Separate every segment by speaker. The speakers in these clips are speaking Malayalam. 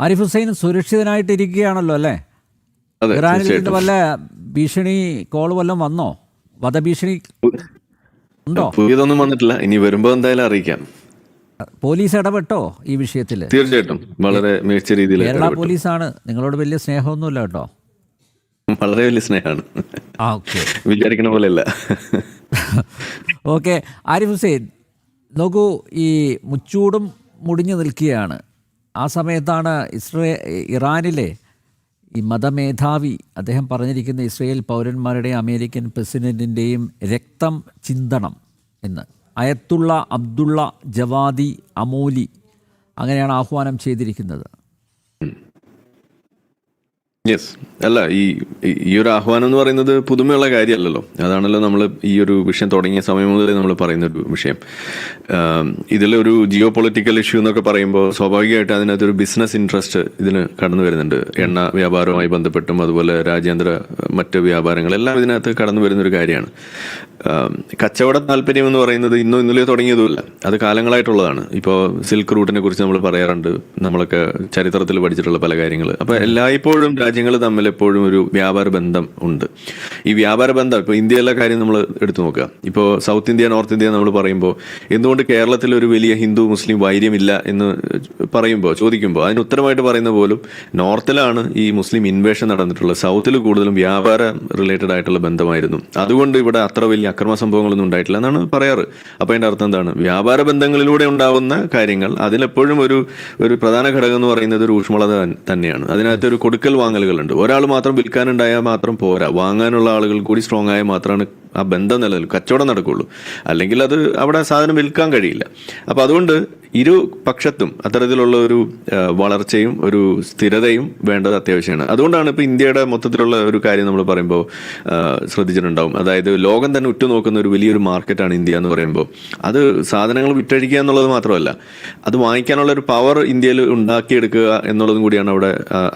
Speaker 1: ആരിഫ് ഹുസൈൻ സുരക്ഷിതനായിട്ടിരിക്കുകയാണല്ലോ അല്ലേ?
Speaker 2: അതെ,
Speaker 1: ഇറാനിൽ നിന്ന്
Speaker 2: തീർച്ചയായിട്ടും.
Speaker 1: വല്ല ഭീഷണി കോൾ വല്ലതും വന്നോ? വധഭീഷണി ഉണ്ടോ?
Speaker 2: പുതിയതൊന്നും വന്നിട്ടില്ല. ഇനി വരുമ്പോ എന്തായാലും അറിയിക്കാം.
Speaker 1: പോലീസ് ഇടപെട്ടോ ഈ വിഷയത്തിൽ?
Speaker 2: തീർച്ചയായിട്ടും വളരെ മികച്ച രീതിയിൽ
Speaker 1: കേരള
Speaker 2: ഇടപെട്ടു.
Speaker 1: പോലീസാണ്, നിങ്ങളോട് വലിയ സ്നേഹമൊന്നുമില്ല കേട്ടോ.
Speaker 2: വളരെ വലിയ സ്നേഹമാണ്,
Speaker 1: ഓക്കെ
Speaker 2: വിചാരിക്കണ പോലെയല്ല.
Speaker 1: ഓക്കെ. ആരിഫ് ഹുസൈൻ, നോക്കൂ, ഈ മുച്ചൂടും മുടിഞ്ഞു നിൽക്കുകയാണ്. ആ സമയത്താണ് ഇറാനിലെ ഈ മതമേധാവി അദ്ദേഹം പറഞ്ഞിരിക്കുന്ന ഇസ്രയേൽ പൗരന്മാരുടെയും അമേരിക്കൻ പ്രസിഡന്റിൻ്റെയും രക്തം ചിന്തണം എന്ന്. അയത്തുള്ള അബ്ദുള്ള ജവാദി അമോലി അങ്ങനെയാണ് ആഹ്വാനം ചെയ്തിരിക്കുന്നത്.
Speaker 2: യെസ്, അല്ല, ഈ ഒരു ആഹ്വാനം എന്ന് പറയുന്നത് പുതുമയുള്ള കാര്യമല്ലല്ലോ. അതാണല്ലോ നമ്മൾ ഈ ഒരു വിഷയം തുടങ്ങിയ സമയം മുതൽ നമ്മൾ പറയുന്ന ഒരു വിഷയം. ഇതിലൊരു ജിയോ പൊളിറ്റിക്കൽ ഇഷ്യൂ എന്നൊക്കെ പറയുമ്പോൾ സ്വാഭാവികമായിട്ട് അതിനകത്തൊരു ബിസിനസ് ഇൻട്രസ്റ്റ് ഇതിന് കടന്നു വരുന്നുണ്ട്. എണ്ണ വ്യാപാരവുമായി ബന്ധപ്പെട്ടും അതുപോലെ രാജ്യാന്തര മറ്റ് വ്യാപാരങ്ങളെല്ലാം ഇതിനകത്ത് കടന്നു വരുന്നൊരു കാര്യമാണ്. കച്ചവട താല്പര്യം എന്ന് പറയുന്നത് ഇന്നലെയോ തുടങ്ങിയതുമില്ല, അത് കാലങ്ങളായിട്ടുള്ളതാണ്. ഇപ്പോൾ സിൽക്ക് റൂട്ടിനെ കുറിച്ച് നമ്മൾ പറയാറുണ്ട്, നമ്മളൊക്കെ ചരിത്രത്തിൽ പഠിച്ചിട്ടുള്ള പല കാര്യങ്ങൾ. അപ്പോൾ എല്ലായ്പ്പോഴും രാജ്യങ്ങൾ തമ്മിൽ എപ്പോഴും ഒരു വ്യാപാര ബന്ധം ഉണ്ട്. ഈ വ്യാപാര ബന്ധം ഇപ്പോൾ ഇന്ത്യയിലെ കാര്യം നമ്മൾ എടുത്തു നോക്കുക. ഇപ്പോൾ സൗത്ത് ഇന്ത്യ നോർത്ത് ഇന്ത്യ നമ്മൾ പറയുമ്പോൾ എന്തുകൊണ്ട് കേരളത്തിൽ ഒരു വലിയ ഹിന്ദു മുസ്ലിം വൈര്യമില്ല എന്ന് ചോദിക്കുമ്പോൾ അതിന് ഉത്തരമായിട്ട് പറയുന്ന പോലും നോർത്തിലാണ് ഈ മുസ്ലിം ഇൻവേഷൻ നടന്നിട്ടുള്ളത്. സൗത്തിൽ കൂടുതലും വ്യാപാര റിലേറ്റഡ് ആയിട്ടുള്ള ബന്ധമായിരുന്നു. അതുകൊണ്ട് ഇവിടെ അത്ര വലിയ അക്രമ സംഭവങ്ങളൊന്നും ഉണ്ടായിട്ടില്ല എന്നാണ് പറയാറ്. അപ്പോൾ അതിൻ്റെ അർത്ഥം എന്താണ്? വ്യാപാര ബന്ധങ്ങളിലൂടെ ഉണ്ടാവുന്ന കാര്യങ്ങൾ അതിലെപ്പോഴും ഒരു പ്രധാന ഘടകം എന്ന് പറയുന്നത് ഒരു ഊഷ്മളത തന്നെയാണ്. അതിനകത്ത് ഒരു കൊടുക്കൽ വാങ്ങലുകളുണ്ട്. ഒരാൾ മാത്രം വിൽക്കാനുണ്ടായാൽ മാത്രം പോരാ, വാങ്ങാനുള്ള ആളുകൾ കൂടി സ്ട്രോങ് ആയാൽ മാത്രമാണ് ആ ബന്ധം നിലനിൽക്കും, കച്ചവടം നടക്കുള്ളൂ. അല്ലെങ്കിൽ അത് അവിടെ സാധനം വിൽക്കാൻ കഴിയില്ല. അപ്പോൾ അതുകൊണ്ട് ഇരു പക്ഷത്തും അത്തരത്തിലുള്ള ഒരു വളർച്ചയും ഒരു സ്ഥിരതയും വേണ്ടത് അത്യാവശ്യമാണ്. അതുകൊണ്ടാണ് ഇപ്പോൾ ഇന്ത്യയുടെ മൊത്തത്തിലുള്ള ഒരു കാര്യം നമ്മൾ പറയുമ്പോൾ ശ്രദ്ധിച്ചിട്ടുണ്ടാവും. അതായത് ലോകം തന്നെ ഉറ്റുനോക്കുന്ന ഒരു വലിയൊരു മാർക്കറ്റാണ് ഇന്ത്യ എന്ന് പറയുമ്പോൾ. അത് സാധനങ്ങൾ വിറ്റഴിക്കുക എന്നുള്ളത് മാത്രമല്ല, അത് വാങ്ങിക്കാനുള്ള ഒരു പവർ ഇന്ത്യയിൽ ഉണ്ടാക്കിയെടുക്കുക എന്നുള്ളതും കൂടിയാണ് അവിടെ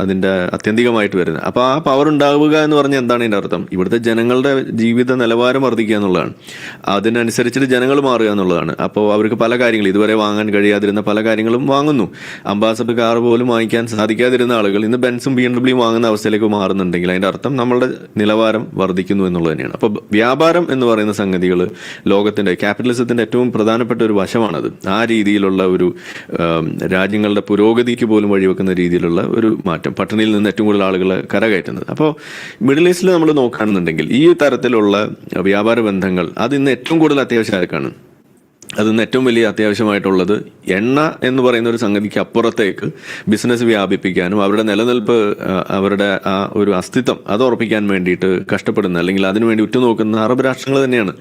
Speaker 2: അതിൻ്റെ ആത്യന്തികമായിട്ട് വരുന്നത്. അപ്പോൾ ആ പവർ ഉണ്ടാവുക എന്ന് പറഞ്ഞാൽ എന്താണ് ഇതിൻ്റെ അർത്ഥം? ഇവിടുത്തെ ജനങ്ങളുടെ ജീവിത നിലവാരം വർദ്ധിക്കുക എന്നുള്ളതാണ്. അതിനനുസരിച്ചിട്ട് ജനങ്ങൾ മാറുക എന്നുള്ളതാണ്. അപ്പോൾ അവർക്ക് പല കാര്യങ്ങൾ ഇതുവരെ വാങ്ങാൻ കഴിയാതിരുന്ന പല കാര്യങ്ങളും വാങ്ങുന്നു. അംബാസഡർ കാർ പോലും വാങ്ങിക്കാൻ സാധിക്കാതിരുന്ന ആളുകൾ ഇന്ന് ബെൻസും BMW വാങ്ങുന്ന അവസ്ഥയിലേക്ക് മാറുന്നുണ്ടെങ്കിൽ അതിൻ്റെ അർത്ഥം നമ്മളുടെ നിലവാരം വർദ്ധിക്കുന്നു എന്നുള്ളത് തന്നെയാണ്. അപ്പോൾ വ്യാപാരം എന്ന് പറയുന്ന സംഗതികൾ ലോകത്തിൻ്റെ ക്യാപിറ്റലിസത്തിൻ്റെ ഏറ്റവും പ്രധാനപ്പെട്ട ഒരു വശമാണത്. ആ രീതിയിലുള്ള ഒരു രാജ്യങ്ങളുടെ പുരോഗതിക്ക് പോലും വഴിവെക്കുന്ന രീതിയിലുള്ള ഒരു മാറ്റം, പട്ടിണിയിൽ നിന്ന് ഏറ്റവും കൂടുതൽ ആളുകളെ കരകയറ്റുന്നത്. അപ്പോൾ മിഡിൽ ഈസ്റ്റിൽ നമ്മൾ നോക്കുകയാണെന്നുണ്ടെങ്കിൽ ഈ തരത്തിലുള്ള വ്യാപാര ബന്ധങ്ങൾ അത് ഇന്ന് ഏറ്റവും കൂടുതൽ അത്യാവശ്യമായിരിക്കാണ്. അതിന്ന് ഏറ്റവും വലിയ അത്യാവശ്യമായിട്ടുള്ളത് എണ്ണ എന്ന് പറയുന്ന ഒരു സംഗതിക്ക് അപ്പുറത്തേക്ക് ബിസിനസ് വ്യാപിപ്പിക്കാനും അവരുടെ നിലനിൽപ്പ്, അവരുടെ ആ ഒരു അസ്തിത്വം അത് ഉറപ്പിക്കാൻ വേണ്ടിയിട്ട് കഷ്ടപ്പെടുന്ന അല്ലെങ്കിൽ അതിനുവേണ്ടി ഉറ്റുനോക്കുന്ന അറബ് രാഷ്ട്രങ്ങൾ തന്നെയാണ്.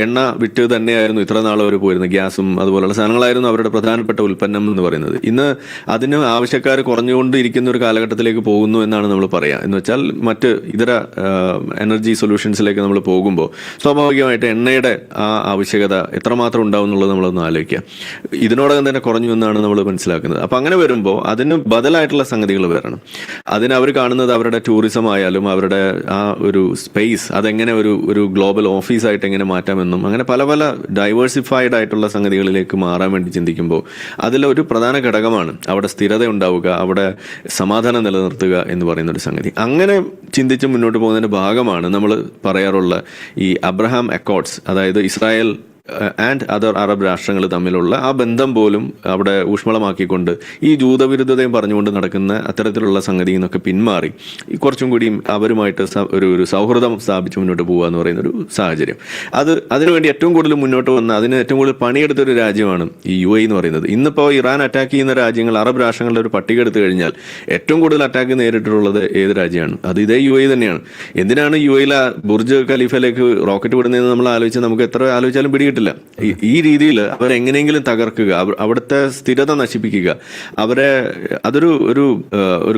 Speaker 2: എണ്ണ വിറ്റ് തന്നെയായിരുന്നു ഇത്ര നാൾ അവർ പോയിരുന്നത്. ഗ്യാസും അതുപോലുള്ള സാധനങ്ങളായിരുന്നു അവരുടെ പ്രധാനപ്പെട്ട ഉൽപ്പന്നം എന്ന് പറയുന്നത്. ഇന്ന് അതിന് ആവശ്യക്കാർ കുറഞ്ഞുകൊണ്ടിരിക്കുന്ന ഒരു കാലഘട്ടത്തിലേക്ക് പോകുന്നു എന്നാണ് നമ്മൾ പറയുക. എന്ന് വെച്ചാൽ മറ്റ് ഇതര എനർജി സൊല്യൂഷൻസിലേക്ക് നമ്മൾ പോകുമ്പോൾ സ്വാഭാവികമായിട്ട് എണ്ണയുടെ ആ ആവശ്യകത എത്രമാത്രം ഉണ്ടാവും എന്നുള്ളത് നമ്മളൊന്ന് ആലോചിക്കുക. ഇതിനോടകം തന്നെ കുറഞ്ഞു എന്നാണ് നമ്മൾ മനസ്സിലാക്കുന്നത്. അപ്പം അങ്ങനെ വരുമ്പോൾ അതിന് ബദലായിട്ടുള്ള സംഗതികൾ വരണം. അതിന് അവർ കാണുന്നത് അവരുടെ ടൂറിസം ആയാലും അവരുടെ ആ ഒരു സ്പേസ് അതെങ്ങനെ ഒരു ഗ്ലോബൽ ഓഫീസായിട്ട് എങ്ങനെ മാറ്റാമെന്നും അങ്ങനെ പല പല ഡൈവേഴ്സിഫൈഡ് ആയിട്ടുള്ള സംഗതികളിലേക്ക് മാറാൻ വേണ്ടി ചിന്തിക്കുമ്പോൾ അതിലൊരു പ്രധാന ഘടകമാണ് അവിടെ സ്ഥിരത ഉണ്ടാവുക, അവിടെ സമാധാനം നിലനിർത്തുക എന്ന് പറയുന്ന ഒരു സംഗതി. അങ്ങനെ ചിന്തിച്ച് മുന്നോട്ട് പോകുന്നതിൻ്റെ ഭാഗമാണ് നമ്മൾ പറയാറുള്ള ഈ അബ്രഹാം അക്കോർഡ്സ്. അതായത് ഇസ്രായേൽ ആൻഡ് അതർ അറബ് രാഷ്ട്രങ്ങൾ തമ്മിലുള്ള ആ ബന്ധം പോലും അവിടെ ഊഷ്മളമാക്കിക്കൊണ്ട് ഈ ജൂതവിരുദ്ധതയും പറഞ്ഞുകൊണ്ട് നടക്കുന്ന അത്തരത്തിലുള്ള സംഗതിയിൽ നിന്നൊക്കെ പിന്മാറി കുറച്ചും കൂടിയും അവരുമായിട്ട് ഒരു സൗഹൃദം സ്ഥാപിച്ച് മുന്നോട്ട് പോകുക എന്ന് പറയുന്ന ഒരു സാഹചര്യം. അതിനുവേണ്ടി ഏറ്റവും കൂടുതൽ മുന്നോട്ട് വന്ന അതിന് ഏറ്റവും കൂടുതൽ പണിയെടുത്തൊരു രാജ്യമാണ് ഈ UAE എന്ന് പറയുന്നത്. ഇന്നിപ്പോൾ ഇറാൻ അറ്റാക്ക് ചെയ്യുന്ന രാജ്യങ്ങൾ അറബ് രാഷ്ട്രങ്ങളുടെ ഒരു പട്ടിക എടുത്തു കഴിഞ്ഞാൽ ഏറ്റവും കൂടുതൽ അറ്റാക്ക് നേരിട്ടുള്ളത് ഏത് രാജ്യമാണ്? അത് ഇതേ UAE തന്നെയാണ്. എന്തിനാണ് UAE ബുർജ് ഖലീഫയിലേക്ക് റോക്കറ്റ് വിടുന്നതെന്ന് നമ്മൾ ആലോചിച്ച് നമുക്ക് എത്ര ആലോചിച്ചാലും പിടികിട്ടില്ല. ഈ രീതിയിൽ അവരെങ്ങനെയെങ്കിലും തകർക്കുക, അവിടുത്തെ സ്ഥിരത നശിപ്പിക്കുക, അതൊരു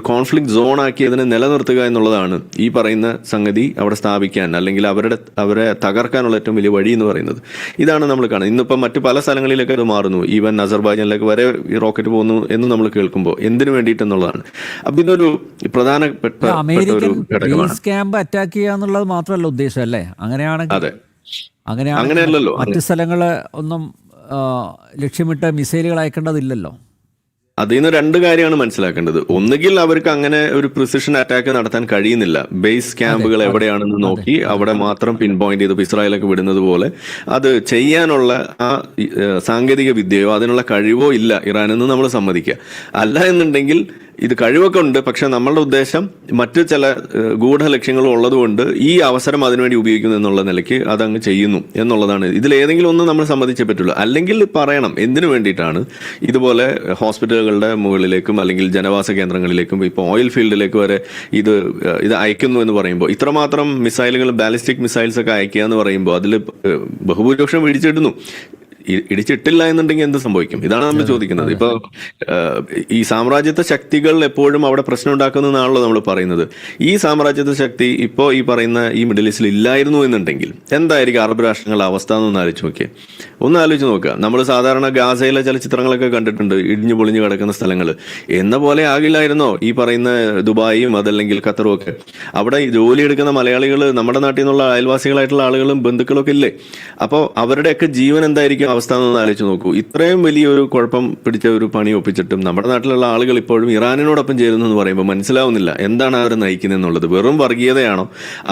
Speaker 2: കോൺഫ്ലിക്റ്റ് സോൺ ആക്കി അതിനെ നിലനിർത്തുക എന്നുള്ളതാണ് ഈ പറയുന്ന സംഗതി അവിടെ സ്ഥാപിക്കാൻ അല്ലെങ്കിൽ അവരെ തകർക്കാനുള്ള ഏറ്റവും വലിയ വഴി എന്ന് പറയുന്നത്. ഇതാണ് നമ്മൾ കാണുന്നത്. ഇന്നിപ്പോൾ മറ്റു പല സ്ഥലങ്ങളിലേക്ക് അത് മാറുന്നു. ഈവൻ അസർബൈജാനിലേക്ക് വരെ ഈ റോക്കറ്റ് പോകുന്നു എന്ന് നമ്മൾ കേൾക്കുമ്പോൾ എന്തിനു വേണ്ടിയിട്ടെന്നുള്ളതാണ്. അപ്പം ഇതൊരു പ്രധാനപ്പെട്ട ഒരു ഘടകമാണ്.
Speaker 1: ക്യാമ്പ് അറ്റാക്ക് ചെയ്യുക എന്നുള്ളത് മാത്രമല്ല ഉദ്ദേശം അല്ലേ? അങ്ങനെയാണെങ്കിൽ
Speaker 2: അതെ,
Speaker 1: അങ്ങനെയാണല്ലോ മറ്റ് സ്ഥലങ്ങൾ ഒന്നും ലക്ഷ്യമിട്ട് മിസൈലുകൾ അയക്കേണ്ടതില്ലല്ലോ.
Speaker 2: അതിൽ നിന്ന് രണ്ട് കാര്യമാണ് മനസ്സിലാക്കേണ്ടത്. ഒന്നുകിൽ അവർക്ക് അങ്ങനെ ഒരു പ്രിസിഷൻ അറ്റാക്ക് നടത്താൻ കഴിയുന്നില്ല, ബേസ് ക്യാമ്പുകൾ എവിടെയാണെന്ന് നോക്കി അവിടെ മാത്രം പിൻ പോയിന്റ് ചെയ്ത് ഇസ്രായേലൊക്കെ വിടുന്നത് പോലെ അത് ചെയ്യാനുള്ള ആ സാങ്കേതിക വിദ്യയോ അതിനുള്ള കഴിവോ ഇല്ല ഇറാനെന്ന് നമ്മൾ സമ്മതിക്കുക. അല്ല എന്നുണ്ടെങ്കിൽ ഇത് കഴിവൊക്കെ ഉണ്ട്, പക്ഷെ നമ്മളുടെ ഉദ്ദേശം മറ്റു ചില ഗൂഢലക്ഷ്യങ്ങളും ഉള്ളതുകൊണ്ട് ഈ അവസരം അതിനുവേണ്ടി ഉപയോഗിക്കുന്നു എന്നുള്ള നിലയ്ക്ക് അതങ്ങ് ചെയ്യുന്നു എന്നുള്ളതാണ്. ഇതിലേതെങ്കിലും ഒന്ന് നമ്മൾ സമ്മതിച്ചേ പറ്റുള്ളൂ. അല്ലെങ്കിൽ പറയണം എന്തിനു വേണ്ടിയിട്ടാണ് ഇതുപോലെ ഹോസ്പിറ്റലുകളുടെ മുകളിലേക്കും അല്ലെങ്കിൽ ജനവാസ കേന്ദ്രങ്ങളിലേക്കും ഇപ്പോൾ ഓയിൽ ഫീൽഡിലേക്ക് വരെ ഇത് അയക്കുന്നു എന്ന് പറയുമ്പോൾ, ഇത്രമാത്രം മിസൈലുകൾ, ബാലിസ്റ്റിക് മിസൈൽസ് ഒക്കെ അയക്കുക എന്ന് പറയുമ്പോൾ അതിൽ ബഹുഭൂരിപക്ഷം ഇടിച്ചിടുന്നു. ഇടിച്ചിട്ടില്ല എന്നുണ്ടെങ്കിൽ എന്ത് സംഭവിക്കും? ഇതാണ് നമ്മൾ ചോദിക്കുന്നത്. ഇപ്പൊ ഈ സാമ്രാജ്യത്വ ശക്തികൾ എപ്പോഴും അവിടെ പ്രശ്നം ഉണ്ടാക്കുന്നതാണല്ലോ നമ്മൾ പറയുന്നത്. ഈ സാമ്രാജ്യത്വ ശക്തി ഇപ്പോൾ ഈ പറയുന്ന ഈ മിഡിൽ ഈസ്റ്റിൽ ഇല്ലായിരുന്നു എന്നുണ്ടെങ്കിൽ എന്തായിരിക്കും അറബ് രാഷ്ട്രങ്ങളുടെ അവസ്ഥ എന്നൊന്ന് ആലോചിച്ച് നോക്കിയേ. ഒന്ന് ആലോചിച്ച് നോക്കുക. നമ്മൾ സാധാരണ ഗാസയിലെ ചില ചിത്രങ്ങളൊക്കെ കണ്ടിട്ടുണ്ട്, ഇടിഞ്ഞു പൊളിഞ്ഞു കിടക്കുന്ന സ്ഥലങ്ങൾ. എന്ന പോലെ ആകില്ലായിരുന്നോ ഈ പറയുന്ന ദുബായും അതല്ലെങ്കിൽ ഖത്തറും ഒക്കെ? അവിടെ ജോലി എടുക്കുന്ന മലയാളികൾ, നമ്മുടെ നാട്ടിൽ നിന്നുള്ള അയൽവാസികളായിട്ടുള്ള ആളുകളും ബന്ധുക്കളും ഒക്കെ ഇല്ലേ? അപ്പോൾ അവരുടെയൊക്കെ ജീവൻ എന്തായിരിക്കും അവസ്ഥ എന്നൊന്ന് ആലോചിച്ച് നോക്കൂ. ഇത്രയും വലിയൊരു കുഴപ്പം പിടിച്ച ഒരു പണി ഒപ്പിച്ചിട്ടും നമ്മുടെ നാട്ടിലുള്ള ആളുകൾ ഇപ്പോഴും ഇറാനിനോടൊപ്പം ചേരുന്നു എന്ന് പറയുമ്പോൾ മനസ്സിലാവുന്നില്ല എന്താണ് അവർ നയിക്കുന്നത് എന്നുള്ളത്. വെറും വർഗീയതയാണോ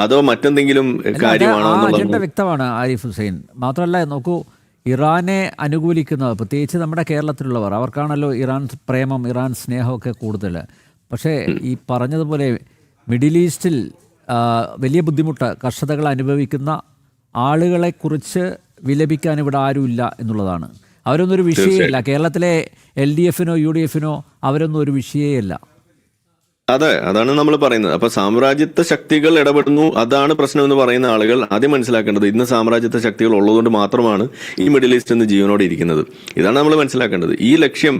Speaker 2: അതോ മറ്റെന്തെങ്കിലും കാര്യമാണോ എന്നുള്ളത്
Speaker 1: വ്യക്തമാണ് ആരിഫ് ഹുസൈൻ. മാത്രമല്ല നോക്കൂ, ഇറാനെ അനുകൂലിക്കുന്നത് പ്രത്യേകിച്ച് നമ്മുടെ കേരളത്തിലുള്ളവർ, അവർക്കാണല്ലോ ഇറാൻ പ്രേമം, ഇറാൻ സ്നേഹമൊക്കെ കൂടുതൽ. പക്ഷേ ഈ പറഞ്ഞതുപോലെ മിഡിൽ ഈസ്റ്റിൽ വലിയ ബുദ്ധിമുട്ട് കർഷകകൾ അനുഭവിക്കുന്ന ആളുകളെക്കുറിച്ച് വിലപിക്കാൻ ഇവിടെ ആരുമില്ല എന്നുള്ളതാണ്. അവരൊന്നും ഒരു വിഷയമല്ല. കേരളത്തിലെ LDFനോ UDFനോ അവരൊന്നും ഒരു വിഷയമല്ല.
Speaker 2: അതെ, അതാണ് നമ്മൾ പറയുന്നത്. അപ്പൊ സാമ്രാജ്യത്വ ശക്തികൾ ഇടപെടുന്നു, അതാണ് പ്രശ്നം എന്ന് പറയുന്ന ആളുകൾ ആദ്യം മനസ്സിലാക്കേണ്ടത് ഇന്ന് സാമ്രാജ്യത്വ ശക്തികൾ ഉള്ളതുകൊണ്ട് മാത്രമാണ് ഈ മിഡിൽ ഈസ്റ്റ് ഇന്ന് ജീവനോടെ ഇരിക്കുന്നത്. ഇതാണ് നമ്മൾ മനസ്സിലാക്കേണ്ടത്. ഈ ലക്ഷ്യം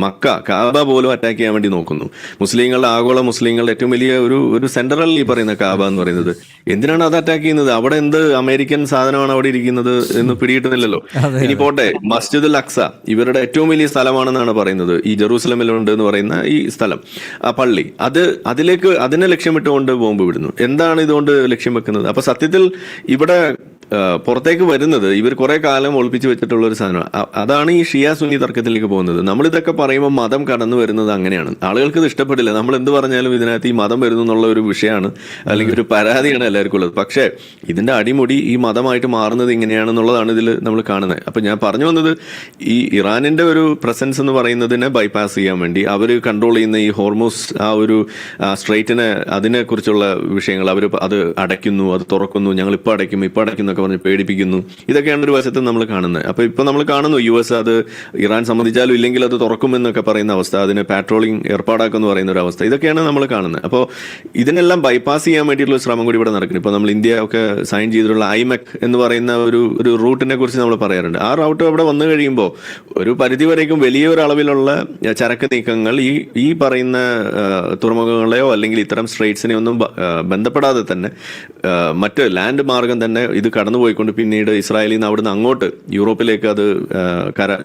Speaker 2: മക്ക, കാബ പോലും അറ്റാക്ക് ചെയ്യാൻ വേണ്ടി നോക്കുന്നു. മുസ്ലിങ്ങളുടെ, ആഗോള മുസ്ലിങ്ങളുടെ ഏറ്റവും വലിയ ഒരു സെൻട്രൽ ഈ പറയുന്ന കാബ എന്ന് പറയുന്നത്, എന്തിനാണ് അത് അറ്റാക്ക് ചെയ്യുന്നത്? അവിടെ എന്ത് അമേരിക്കൻ സാധനമാണ് അവിടെ ഇരിക്കുന്നത് എന്ന് പിടികിട്ടുന്നില്ലല്ലോ. ഇനി പോട്ടെ, മസ്ജിദുൽ അക്സ ഇവരുടെ ഏറ്റവും വലിയ സ്ഥലമാണെന്നാണ് പറയുന്നത്. ഈ ജെറൂസലമിലുണ്ട് എന്ന് പറയുന്ന ഈ സ്ഥലം, ആ പള്ളി, അതിനെ ലക്ഷ്യമിട്ടുകൊണ്ട് ബോംബ് വിടുന്നു. എന്താണ് ഇതുകൊണ്ട് ലക്ഷ്യം വെക്കുന്നത്? അപ്പൊ സത്യത്തിൽ ഇവിടെ പുറത്തേക്ക് വരുന്നത് ഇവർ കുറെ കാലം ഒളിപ്പിച്ചു വെച്ചിട്ടുള്ള ഒരു സാധനമാണ്. അതാണ് ഈ ഷിയ സുന്നി തർക്കത്തിലേക്ക് പോകുന്നത്. നമ്മളിതൊക്കെ പറയുമ്പോൾ മതം കടന്നു വരുന്നത് അങ്ങനെയാണ്. ആളുകൾക്ക് ഇത് ഇഷ്ടപ്പെടില്ല. നമ്മൾ എന്ത് പറഞ്ഞാലും ഇതിനകത്ത് ഈ മതം വരുന്നു എന്നുള്ള ഒരു വിഷയമാണ്, അല്ലെങ്കിൽ ഒരു പരാതിയാണ് എല്ലാവർക്കും ഉള്ളത്. പക്ഷേ ഇതിന്റെ അടിമുടി ഈ മതമായിട്ട് മാറുന്നത് ഇങ്ങനെയാണെന്നുള്ളതാണ് ഇതിൽ നമ്മൾ കാണുന്നത്. അപ്പൊ ഞാൻ പറഞ്ഞു വന്നത്, ഈ ഇറാനിന്റെ ഒരു പ്രസൻസ് എന്ന് പറയുന്നതിനെ ബൈപ്പാസ് ചെയ്യാൻ വേണ്ടി അവർ കൺട്രോൾ ചെയ്യുന്ന ഈ ഹോർമൂസ് ആ ഒരു സ്ട്രൈറ്റിനെ, അതിനെക്കുറിച്ചുള്ള വിഷയങ്ങൾ അവർ അത് അടയ്ക്കുന്നു, അത് തുറക്കുന്നു, ഞങ്ങൾ ഇപ്പൊ അടയ്ക്കും എന്നൊക്കെ പറഞ്ഞ് പേടിപ്പിക്കുന്നു. ഇതൊക്കെയാണ് ഒരു വശത്ത് നമ്മൾ കാണുന്നത്. അപ്പൊ ഇപ്പൊ നമ്മൾ കാണുന്നു US അത് ഇറാൻ സമ്മതിച്ചാലും ഇല്ലെങ്കിൽ അത് തുറക്കുമെന്നൊക്കെ പറയുന്ന അവസ്ഥ, അതിന് പാട്രോളിംഗ് ഏർപ്പാടാക്കുമെന്ന് പറയുന്ന ഒരു അവസ്ഥ, ഇതൊക്കെയാണ് നമ്മൾ കാണുന്നത്. അപ്പോൾ ഇതിനെല്ലാം ബൈപ്പാസ് ചെയ്യാൻ വേണ്ടിയിട്ടുള്ള ശ്രമം കൂടി ഇവിടെ നടക്കുന്നു. ഇപ്പൊ നമ്മൾ ഇന്ത്യ ഒക്കെ സൈൻ ചെയ്തിട്ടുള്ള IMEC എന്ന് പറയുന്ന ഒരു റൂട്ടിനെ കുറിച്ച് നമ്മൾ പറയാറുണ്ട്. ആ റൂട്ട് അവിടെ വന്നു കഴിയുമ്പോൾ ഒരു പരിധി വരേക്കും വലിയൊരു അളവിലുള്ള ചരക്ക് നീക്കങ്ങൾ ഈ പറയുന്ന തുറമുഖങ്ങളെയോ അല്ലെങ്കിൽ ഇത്തരം സ്ട്രേറ്റ്സിനെ ഒന്നും ബന്ധപ്പെടാതെ തന്നെ മറ്റ് ലാൻഡ് മാർഗം തന്നെ ഇത് കടന്നുപോയിക്കൊണ്ട് പിന്നീട് ഇസ്രായേലിൽ നിന്ന് അവിടുന്ന് അങ്ങോട്ട് യൂറോപ്പിലേക്ക് അത്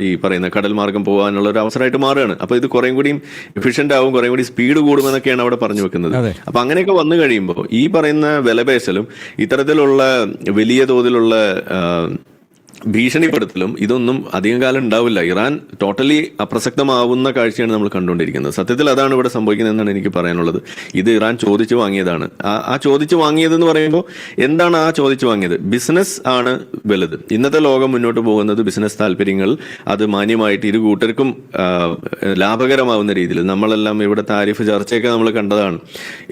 Speaker 2: ഈ പറയുന്ന കടൽ മാർഗം പോകാനുള്ള ഒരു അവസരമായിട്ട് മാറുകയാണ്. അപ്പൊ ഇത് കുറേം കൂടിയും എഫിഷ്യന്റ് ആവും, കുറേം കൂടി സ്പീഡ് കൂടുമെന്നൊക്കെയാണ് അവിടെ പറഞ്ഞു വെക്കുന്നത്. അപ്പൊ അങ്ങനെയൊക്കെ വന്നു കഴിയുമ്പോൾ ഈ പറയുന്ന വിലപേശലും ഇത്തരത്തിലുള്ള വലിയ തോതിലുള്ള ഭീഷണിപ്പെടുത്തലും ഇതൊന്നും അധികം കാലം ഉണ്ടാവില്ല. ഇറാൻ ടോട്ടലി അപ്രസക്തമാവുന്ന കാഴ്ചയാണ് നമ്മൾ കണ്ടുകൊണ്ടിരിക്കുന്നത്. സത്യത്തിൽ അതാണ് ഇവിടെ സംഭവിക്കുന്നത് എന്നാണ് എനിക്ക് പറയാനുള്ളത്. ഇത് ഇറാൻ ചോദിച്ചു വാങ്ങിയതാണ്. ആ ചോദിച്ചു വാങ്ങിയതെന്ന് പറയുമ്പോൾ എന്താണ് ആ ചോദിച്ചു വാങ്ങിയത്? ബിസിനസ് ആണ് വലുത്. ഇന്നത്തെ ലോകം മുന്നോട്ട് പോകുന്നത് ബിസിനസ് താല്പര്യങ്ങൾ, അത് മാന്യമായിട്ട് ഇരു കൂട്ടർക്കും ലാഭകരമാവുന്ന രീതിയിൽ. നമ്മളെല്ലാം ഇവിടെ താരിഫ് ചർച്ചയൊക്കെ നമ്മൾ കണ്ടതാണ്.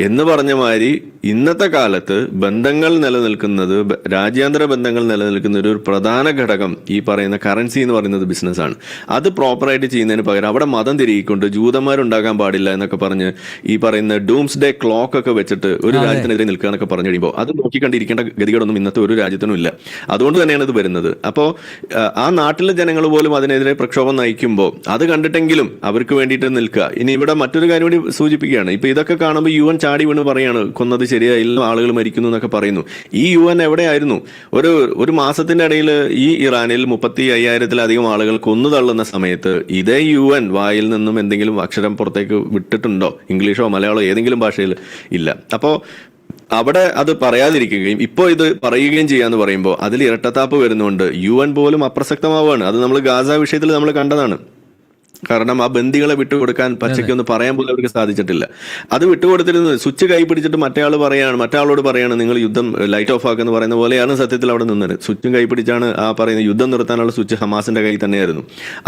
Speaker 2: എന്ന് പറഞ്ഞ മാതിരി ഇന്നത്തെ കാലത്ത് ബന്ധങ്ങൾ നിലനിൽക്കുന്നത്, രാജ്യാന്തര ബന്ധങ്ങൾ നിലനിൽക്കുന്ന ഒരു പ്രധാന ഘടകം ഈ പറയുന്ന കറൻസി എന്ന് പറയുന്നത് ബിസിനസ്സാണ്. അത് പ്രോപ്പറായിട്ട് ചെയ്യുന്നതിന് പകരം അവിടെ മതം തിരികൊണ്ട് ജൂതന്മാരുണ്ടാകാൻ പാടില്ല എന്നൊക്കെ പറഞ്ഞ് ഈ പറയുന്ന ഡൂംസ് ഡേ ക്ലോക്ക് ഒക്കെ വെച്ചിട്ട് ഒരു രാജ്യത്തിനെതിരെ നിൽക്കുക എന്നൊക്കെ പറഞ്ഞു കഴിയുമ്പോൾ അത് നോക്കിക്കണ്ടിരിക്കേണ്ട ഗതികളൊന്നും ഇന്നത്തെ ഒരു രാജ്യത്തിനും ഇല്ല. അതുകൊണ്ട് തന്നെയാണ് ഇത് വരുന്നത്. അപ്പോൾ ആ നാട്ടിലെ ജനങ്ങൾ പോലും അതിനെതിരെ പ്രക്ഷോഭം നയിക്കുമ്പോൾ അത് കണ്ടിട്ടെങ്കിലും അവർക്ക് വേണ്ടിയിട്ട് നിൽക്കുക. ഇനി ഇവിടെ മറ്റൊരു കാര്യം കൂടി സൂചിപ്പിക്കുകയാണ്. ഇപ്പൊ ഇതൊക്കെ കാണുമ്പോൾ UN ചാടി വീണ് പറയാണ് കൊന്നത് ശരിയായില്ല, ആളുകൾ മരിക്കുന്നു എന്നൊക്കെ പറയുന്നു. ഈ UN എവിടെയായിരുന്നു? ഒരു മാസത്തിന്റെ ഇടയിൽ ഈ ഇറാനിൽ 35,000-ത്തിലധികം ആളുകൾ കൊന്നു തള്ളുന്ന സമയത്ത് ഇതേ UN വായിൽ നിന്നും എന്തെങ്കിലും അക്ഷരം പുറത്തേക്ക് വിട്ടിട്ടുണ്ടോ? ഇംഗ്ലീഷോ മലയാളമോ ഏതെങ്കിലും ഭാഷയിൽ ഇല്ല. അപ്പോൾ അവിടെ അത് പറയാതിരിക്കുകയും ഇപ്പോൾ ഇത് പറയുകയും ചെയ്യാന്ന് പറയുമ്പോൾ അതിൽ ഇരട്ടത്താപ്പ് വരുന്നുണ്ട്. UN പോലും അപ്രസക്തമാവുകയാണ്. അത് നമ്മൾ ഗാസ വിഷയത്തിൽ നമ്മൾ കണ്ടതാണ്. കാരണം ആ ബന്ദികളെ വിട്ടുകൊടുക്കാൻ പച്ചയ്ക്കൊന്ന് പറയാൻ പോലും അവർക്ക് സാധിച്ചിട്ടില്ല. അത് വിട്ടുകൊടുത്തിരുന്നത് സ്വിച്ച് കൈ പിടിച്ചിട്ട് മറ്റേ ആളോട് പറയാണ് നിങ്ങൾ യുദ്ധം ലൈറ്റ് ഓഫ് ആക്കെന്ന് പറയുന്ന പോലെയാണ് സത്യത്തിൽ അവിടെ നിന്നത്. സ്വിച്ചും കൈ പിടിച്ചാണ് ആ പറയുന്ന യുദ്ധം നിർത്താനുള്ള സ്വിച്ച് ഹമാസിന്റെ കയ്യിൽ തന്നെയായിരുന്നു.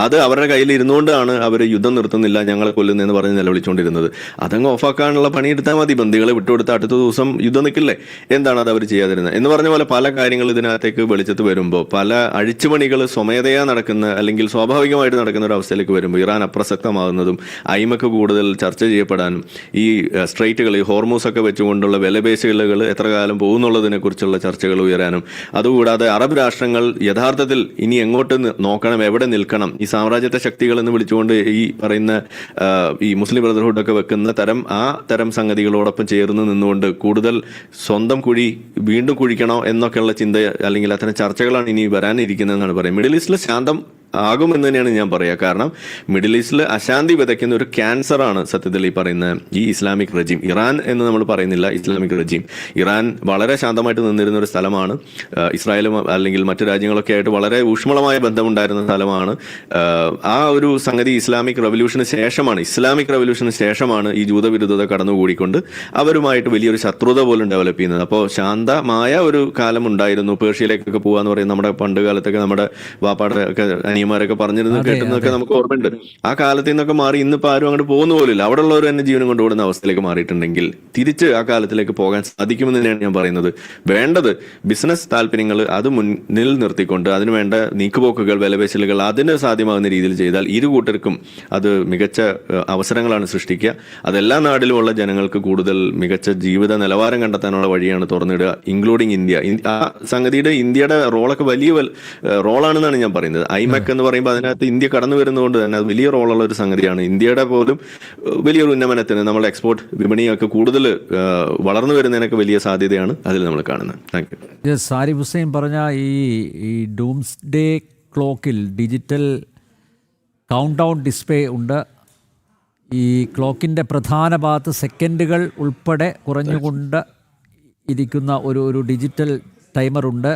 Speaker 2: അത് അവരുടെ കയ്യിൽ ഇരുന്നുകൊണ്ടാണ് അവർ യുദ്ധം നിർത്തുന്നില്ല, ഞങ്ങളെ കൊല്ലുന്നതെന്ന് പറഞ്ഞ് നിലവിളിച്ചുകൊണ്ടിരുന്നത്. അതങ്ങ് ഓഫാക്കാനുള്ള പണിയെടുത്താൽ മതി, ബന്ദികളെ വിട്ടുകൊടുത്ത് അടുത്ത ദിവസം യുദ്ധം നിൽക്കില്ലേ. എന്താണ് അത് അവർ ചെയ്യാതിരുന്നത് എന്ന് പറഞ്ഞ പോലെ പല കാര്യങ്ങൾ ഇതിനകത്തേക്ക് വെളിച്ചത്ത് വരുമ്പോൾ, പല അഴിച്ചുപണികൾ സ്വമേധയാ നടക്കുന്ന അല്ലെങ്കിൽ സ്വാഭാവികമായിട്ട് നടക്കുന്ന ഒരു അവസ്ഥയിലേക്ക് വരുമ്പോൾ ഇറാൻ അപ്രസക്തമാകുന്നതും ഐമക്ക് കൂടുതൽ ചർച്ച ചെയ്യപ്പെടാനും ഈ സ്ട്രൈറ്റുകൾ, ഈ ഹോർമൂസ് ഒക്കെ വെച്ചുകൊണ്ടുള്ള വിലപേശലുകൾ എത്ര കാലം പോകുന്നുള്ളതിനെ കുറിച്ചുള്ള ചർച്ചകൾ ഉയരാനും, അതുകൂടാതെ അറബ് രാഷ്ട്രങ്ങൾ യഥാർത്ഥത്തിൽ ഇനി എങ്ങോട്ട് നോക്കണം, എവിടെ നിൽക്കണം, ഈ സാമ്രാജ്യത്വ ശക്തികൾ എന്ന് വിളിച്ചുകൊണ്ട് ഈ പറയുന്ന ഈ മുസ്ലിം ബ്രദർഹുഡ് ഒക്കെ വെക്കുന്ന തരം സംഗതികളോടൊപ്പം ചേർന്ന് നിന്നുകൊണ്ട് കൂടുതൽ സ്വന്തം കുഴി വീണ്ടും കുഴിക്കണോ എന്നൊക്കെയുള്ള ചിന്ത അല്ലെങ്കിൽ അത്തരം ചർച്ചകളാണ് ഇനി വരാനിരിക്കുന്നതെന്നാണ് പറയുന്നത്. മിഡിൽ ഈസ്റ്റിൽ ശാന്തം ആകുമെന്ന് തന്നെയാണ് ഞാൻ പറയുക. കാരണം മിഡിൽ ഈസ്റ്റിൽ അശാന്തി വിതയ്ക്കുന്ന ഒരു ക്യാൻസറാണ് സത്യത്തിൽ ഈ പറയുന്ന ഈ ഇസ്ലാമിക് റെജീം. ഇറാൻ എന്ന് നമ്മൾ പറയുന്നില്ല, ഇസ്ലാമിക് റെജീം. ഇറാൻ വളരെ ശാന്തമായിട്ട് നിന്നിരുന്ന ഒരു സ്ഥലമാണ്. ഇസ്രായേലും അല്ലെങ്കിൽ മറ്റു രാജ്യങ്ങളൊക്കെ ആയിട്ട് വളരെ ഊഷ്മളമായ ബന്ധമുണ്ടായിരുന്ന സ്ഥലമാണ്. ആ ഒരു സംഗതി ഇസ്ലാമിക് റവല്യൂഷന് ശേഷമാണ് ഈ ജൂതവിരുദ്ധത കടന്നുകൂടിക്കൊണ്ട് അവരുമായിട്ട് വലിയൊരു ശത്രുത പോലും ഡെവലപ്പ് ചെയ്യുന്നത്. അപ്പോൾ ശാന്തമായ ഒരു കാലം ഉണ്ടായിരുന്നു. പേർഷ്യയിലേക്കൊക്കെ പോകാന്ന് പറയുന്നത് നമ്മുടെ പണ്ട് കാലത്തൊക്കെ നമ്മുടെ വാപ്പാടെ ഒക്കെ അനിയന്മാരൊക്കെ പറഞ്ഞിരുന്നു കേട്ടുന്നതൊക്കെ നമുക്ക് ഓർമ്മയുണ്ട്. ആ കാലത്തിൽ നിന്നൊക്കെ മാറി ഇന്നിപ്പോൾ ആരും അങ്ങോട്ട് പോകുന്ന പോലില്ല. അവിടെ ഉള്ളവർ തന്നെ ജീവനം കൊണ്ടുപോകുന്ന അവസ്ഥയിലേക്ക് മാറിയിട്ടുണ്ടെങ്കിൽ തിരിച്ച് ആ കാലത്തിലേക്ക് പോകാൻ സാധിക്കുമെന്ന് തന്നെയാണ് ഞാൻ പറയുന്നത്. വേണ്ടത് ബിസിനസ് താല്പര്യങ്ങൾ അത് മുന്നിൽ നിർത്തിക്കൊണ്ട് അതിനുവേണ്ട നീക്കുപോക്കുകൾ, വിലപേശലുകൾ അതിന് സാധ്യമാകുന്ന രീതിയിൽ ചെയ്താൽ ഇരു കൂട്ടർക്കും അത് മികച്ച അവസരങ്ങളാണ് സൃഷ്ടിക്കുക. അതെല്ലാ നാട്ടിലുമുള്ള ജനങ്ങൾക്ക് കൂടുതൽ മികച്ച ജീവിത നിലവാരം കണ്ടെത്താനുള്ള വഴിയാണ് തുറന്നിടുക, ഇൻക്ലൂഡിങ് ഇന്ത്യ. ആ സംഗതിയുടെ ഇന്ത്യയുടെ റോളൊക്കെ വലിയ റോളാണെന്നാണ് ഞാൻ പറയുന്നത്. ഐമാക് എന്ന് പറയുമ്പോൾ അതിനകത്ത് ഇന്ത്യ കടന്നു വരുന്നതുകൊണ്ട് തന്നെ അത് വലിയ റോളുള്ള ഒരു സംഗതിയാണ്. ഇന്ത്യയുടെ പോലും വലിയൊരു ഉന്നമനത്തിന് നമ്മുടെ എക്സ്പോർട്ട് വിപണിയൊക്കെ കൂടുതൽ വളർന്നു വരുന്നതിനൊക്കെ വലിയ സാധ്യതയാണ് അതിൽ നമ്മൾ കാണുന്നത്. Thank
Speaker 1: you. സാരിഫ് ഹുസൈൻ പറഞ്ഞ ഈ ഡൂംസ് ഡേ ക്ലോക്കിൽ ഡിജിറ്റൽ കൗണ്ട് ഡൗൺ ഡിസ്പ്ലേ ഉണ്ട്. ഈ ക്ലോക്കിൻ്റെ പ്രധാന ഭാഗത്ത് സെക്കൻഡുകൾ ഉൾപ്പെടെ കുറഞ്ഞുകൊണ്ട് ഇരിക്കുന്ന ഒരു ഡിജിറ്റൽ ടൈമറുണ്ട്.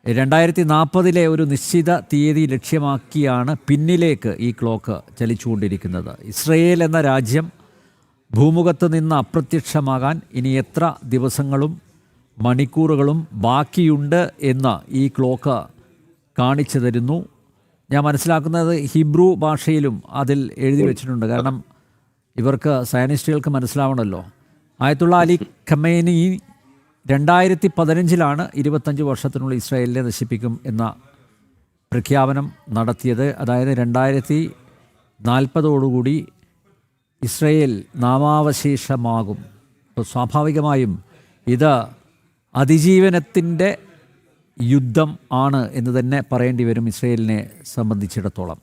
Speaker 1: 2040 ഒരു നിശ്ചിത തീയതി ലക്ഷ്യമാക്കിയാണ് പിന്നിലേക്ക് ഈ ക്ലോക്ക് ചലിച്ചുകൊണ്ടിരിക്കുന്നത്. ഇസ്രയേൽ എന്ന രാജ്യം ഭൂമുഖത്ത് നിന്ന് അപ്രത്യക്ഷമാകാൻ ഇനി എത്ര ദിവസങ്ങളും മണിക്കൂറുകളും ബാക്കിയുണ്ട് എന്ന് ഈ ക്ലോക്ക് കാണിച്ചു തരുന്നു. ഞാൻ മനസ്സിലാക്കുന്നത് ഹിബ്രു ഭാഷയിലും അതിൽ എഴുതി വെച്ചിട്ടുണ്ട്. കാരണം ഇവർക്ക് സയനിസ്റ്റുകൾക്ക് മനസ്സിലാവണമല്ലോ. ആയത്തുള്ള അലി ഖമേനി 2015 25 വർഷത്തിനുള്ളിൽ ഇസ്രായേലിനെ നശിപ്പിക്കും എന്ന പ്രഖ്യാപനം നടത്തിയത്. അതായത് 2040 ഇസ്രായേൽ നാമാവശേഷമാകും. അപ്പോൾ സ്വാഭാവികമായും ഇത് അതിജീവനത്തിൻ്റെ യുദ്ധം ആണ് എന്ന് തന്നെ പറയേണ്ടി വരും ഇസ്രായേലിനെ സംബന്ധിച്ചിടത്തോളം.